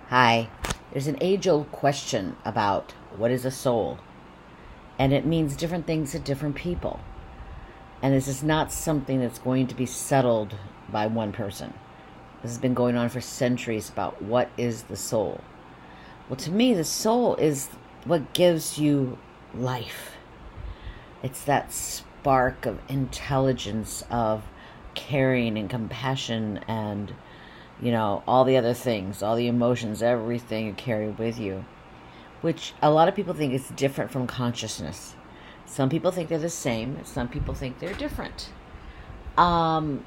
Hi. There's an age-old question about what is a soul, and it means different things to different people. And this is not something that's going to be settled by one person. This has been going on for centuries about what is the soul. Well, to me, the soul is what gives you life. It's that spark of intelligence, of caring and compassion and all the other things, all the emotions, everything you carry with you, which a lot of people think is different from consciousness. Some people think they're the same. Some people think they're different. A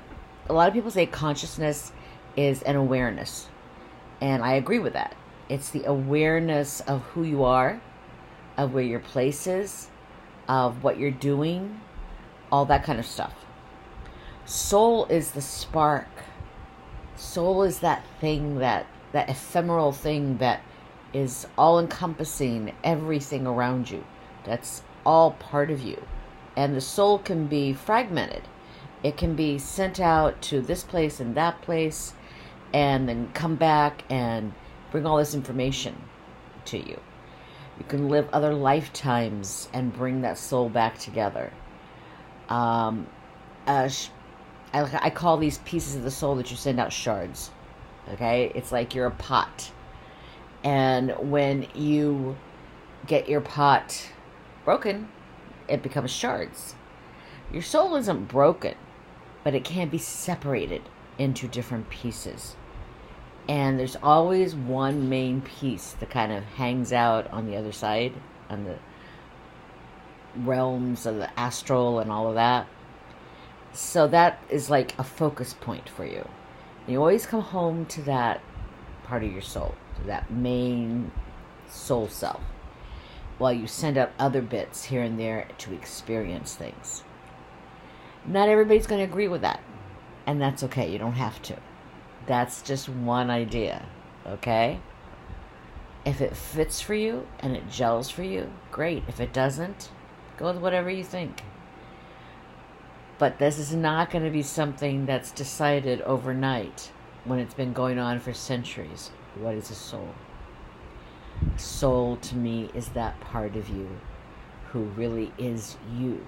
lot of people say consciousness is an awareness, and I agree with that. It's the awareness of who you are, of where your place is, of what you're doing, all that kind of stuff. Soul is the spark. Soul is that thing, that ephemeral thing that is all-encompassing everything around you. That's all part of you. And the soul can be fragmented. It can be sent out to this place and that place and then come back and bring all this information to you. You can live other lifetimes and bring that soul back together. I call these pieces of the soul that you send out shards. Okay? It's like you're a pot. And when you get your pot broken, it becomes shards. Your soul isn't broken, but it can be separated into different pieces. And there's always one main piece that kind of hangs out on the other side, on the realms of the astral and all of that. So that is like a focus point for you. And you always come home to that part of your soul, to that main soul self, while you send out other bits here and there to experience things. Not everybody's going to agree with that, and that's okay. You don't have to. That's just one idea, okay? If it fits for you and it gels for you, great. If it doesn't, go with whatever you think. But this is not going to be something that's decided overnight when it's been going on for centuries. What is a soul? Soul, to me, is that part of you who really is you.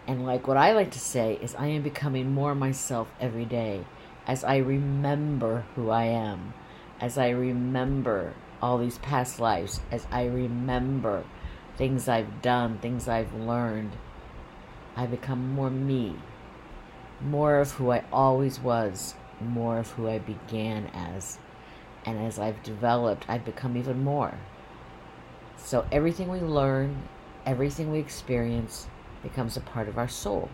And like what I like to say is I am becoming more myself every day as I remember who I am, as I remember all these past lives, as I remember things I've done, things I've learned. I become more me, more of who I always was, more of who I began as. And as I've developed, I've become even more. So everything we learn, everything we experience becomes a part of our soul.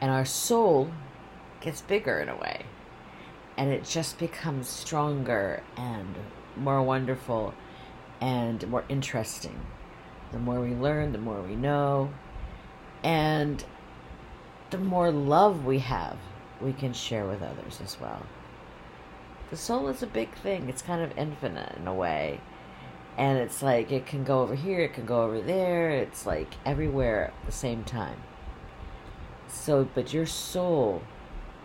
And our soul gets bigger in a way. And it just becomes stronger and more wonderful and more interesting. The more we learn, the more we know. And the more love we have, we can share with others as well. The soul is a big thing. It's kind of infinite in a way. And it's like it can go over here, it can go over there. It's like everywhere at the same time. So, but your soul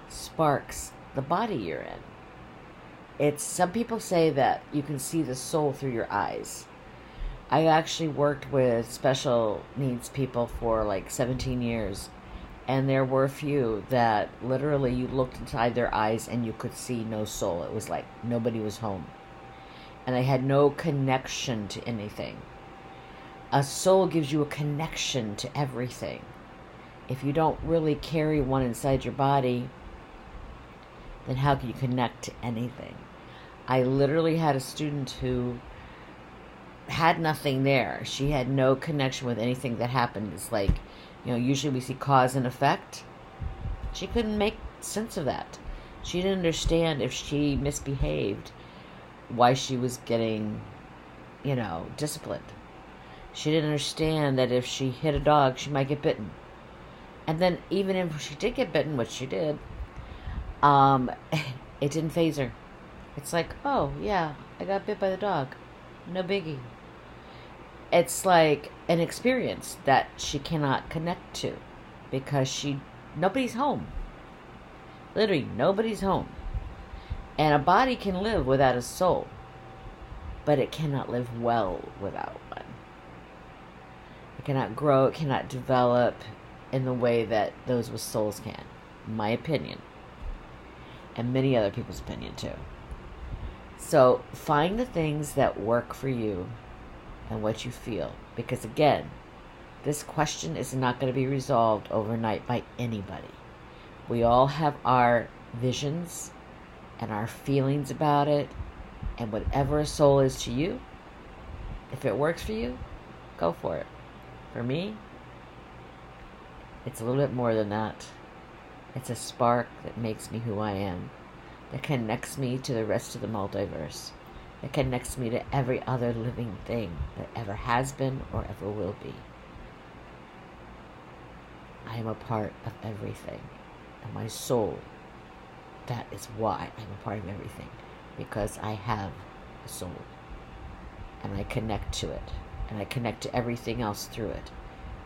sparks the body you're in. Some people say that you can see the soul through your eyes. I actually worked with special needs people for like 17 years. And there were a few that literally you looked inside their eyes and you could see no soul. It was like nobody was home. And they had no connection to anything. A soul gives you a connection to everything. If you don't really carry one inside your body, then how can you connect to anything? I literally had a student who had nothing there. She had no connection with anything that happened. It's like, usually we see cause and effect. She couldn't make sense of that. She didn't understand if she misbehaved, why she was getting, disciplined. She didn't understand that if she hit a dog, she might get bitten. And then even if she did get bitten, which she did, it didn't faze her. It's like, oh, yeah, I got bit by the dog. No biggie. It's like an experience that she cannot connect to because nobody's home. Literally, nobody's home. And a body can live without a soul, but it cannot live well without one. It cannot grow, it cannot develop in the way that those with souls can. My opinion. And many other people's opinion too. So find the things that work for you and what you feel. Because again, this question is not going to be resolved overnight by anybody. We all have our visions and our feelings about it. And whatever a soul is to you, if it works for you, go for it. For me, it's a little bit more than that. It's a spark that makes me who I am, that connects me to the rest of the multiverse, that connects me to every other living thing that ever has been or ever will be. I am a part of everything, and my soul, that is why I'm a part of everything, because I have a soul, and I connect to it, and I connect to everything else through it,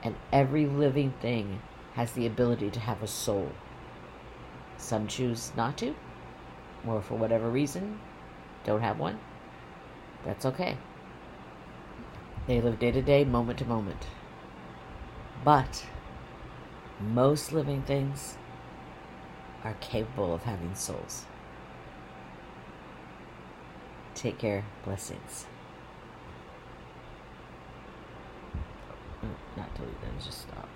and every living thing has the ability to have a soul. Some choose not to, or for whatever reason, don't have one. That's okay. They live day to day, moment to moment. But most living things are capable of having souls. Take care. Blessings. Not delete them, just stop.